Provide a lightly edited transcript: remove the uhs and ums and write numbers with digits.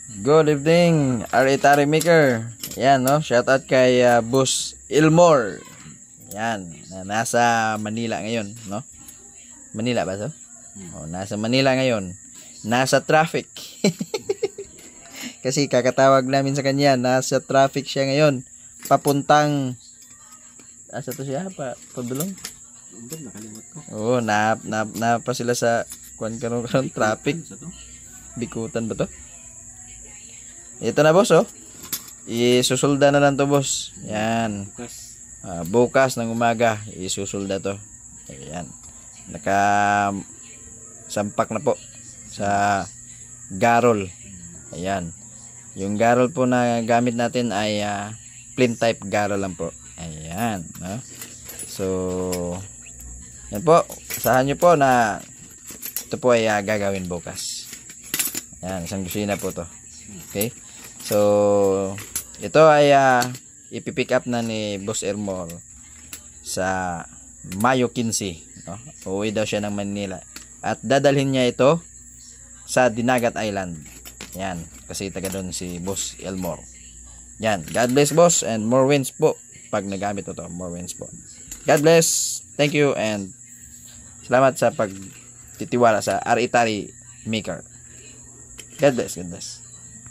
Good evening, Aritari Maker. Yan, no? Shoutout kay Boss Ilmore. Yan, na nasa Manila ngayon, no? Manila ba to? Oh, nasa Manila ngayon. Nasa traffic. Kasi kakatawag namin sa kanya, nasa traffic siya ngayon. Papuntang asa to siya? Padulong? Nakalimot ko. Oo, na pa sila sa karon traffic. Bikutan ba to? Ito na, boss, oh. Isusulda na lang to, boss. Yan. Bukas ng umaga, isusulda to. Ayan. Sampak na po sa garol. Ayan. Yung garol po na gamit natin ay plain type garol lang po. Ayan, no? So, yan po. Asahan nyo po na ito po ay gagawin bukas. Ayan, isang kusina po to. Okay? So, ito ay ipipick up na ni Boss Ilmore sa Mayo 15. No? Uuwi daw siya ng Manila. At dadalhin niya ito sa Dinagat Island. Yan. Kasi taga doon si Boss Ilmore. Yan. God bless, boss. And more wins po. Pag nagamit ito, more wins po. God bless. Thank you. And salamat sa pagtitiwala sa Aritari Maker. God bless. God bless.